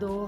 2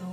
2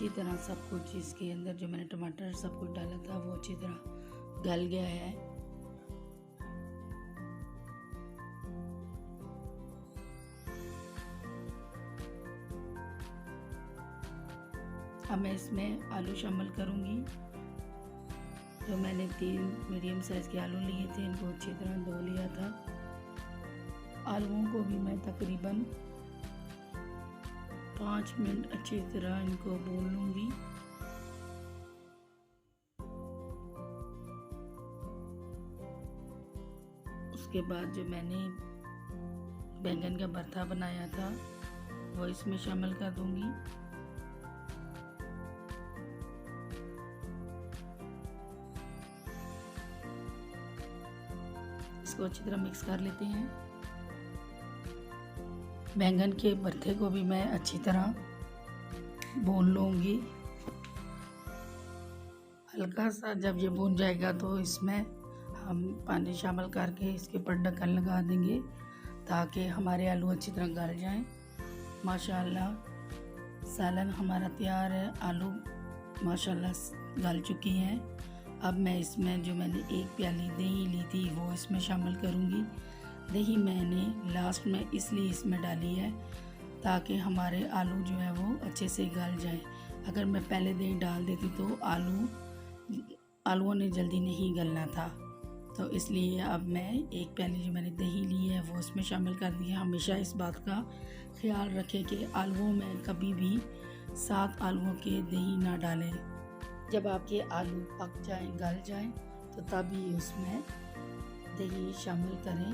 अच्छी तरह सब कुछ इसके अंदर जो मैंने टमाटर सब कुछ डाला था वो अच्छी तरह गल गया है। अब मैं इसमें आलू शामिल करूँगी। जो मैंने 3 मीडियम साइज़ के आलू लिए थे, इनको अच्छी तरह धो लिया था। आलूओं को भी मैं तकरीबन 5 मिनट अच्छी तरह इनको भून लूँगी। उसके बाद जो मैंने बैंगन का भरता बनाया था वो इसमें शामिल कर दूँगी। इसको अच्छी तरह मिक्स कर लेते हैं। बैंगन के भरते को भी मैं अच्छी तरह भून लूँगी। हल्का सा जब ये भून जाएगा तो इसमें हम पानी शामिल करके इसके ऊपर ढक्कन लगा देंगे ताकि हमारे आलू अच्छी तरह गल जाएं। माशाल्लाह सालन हमारा तैयार है। आलू माशाल्लाह गल चुकी हैं। अब मैं इसमें जो मैंने 1 प्याली दही ली थी वो इसमें शामिल करूँगी। दही मैंने लास्ट में इसलिए इसमें डाली है ताकि हमारे आलू जो है वो अच्छे से गल जाए। अगर मैं पहले दही डाल देती तो आलूओं ने जल्दी नहीं गलना था, तो इसलिए अब मैं 1 प्याली जो मैंने दही ली है वो इसमें शामिल कर दी है। हमेशा इस बात का ख्याल रखें कि आलूओं में कभी भी 7 आलूओं के दही ना डालें। जब आपके आलू पक जाएं, गल जाएं, तो तभी उसमें दही शामिल करें।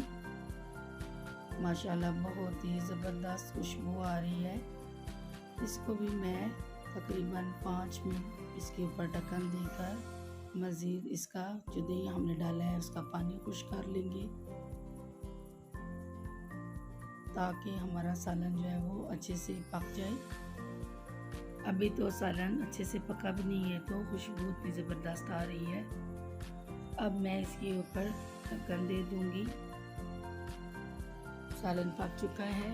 माशाल्लाह बहुत ही ज़बरदस्त खुशबू आ रही है। इसको भी मैं तकरीबन 5 मिनट इसके ऊपर ढक्कन देकर मज़ीद इसका जो दही हमने डाला है उसका पानी खुश्क कर लेंगे ताकि हमारा सालन जो है वो अच्छे से पक जाए। अभी तो सालन अच्छे से पका भी नहीं है तो खुशबू इतनी ज़बरदस्त आ रही है। अब मैं इसके ऊपर ढक्कन दे दूंगी। सालन पक चुका है।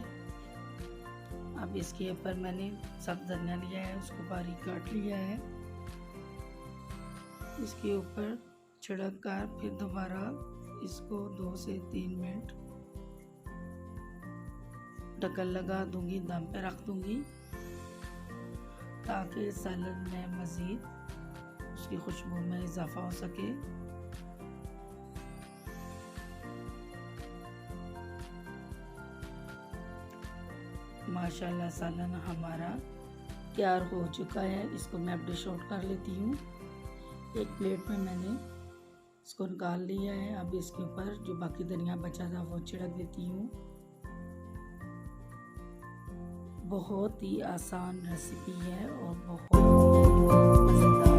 अब इसके ऊपर मैंने सब्ज़ धनिया लिया है, उसको बारीक काट लिया है। इसके ऊपर छिड़क कर फिर दोबारा इसको 2 से 3 मिनट ढक्कन लगा दूंगी, दम पे रख दूंगी ताकि सालन में मज़ीद उसकी खुशबू में इजाफा हो सके। माशाल्लाह सालन हमारा तैयार हो चुका है। इसको मैं अब डिश आउट कर लेती हूँ। एक प्लेट में मैंने इसको निकाल लिया है। अब इसके ऊपर जो बाकी धनिया बचा था वो छिड़क देती हूँ। बहुत ही आसान रेसिपी है और बहुत मज़ेदार।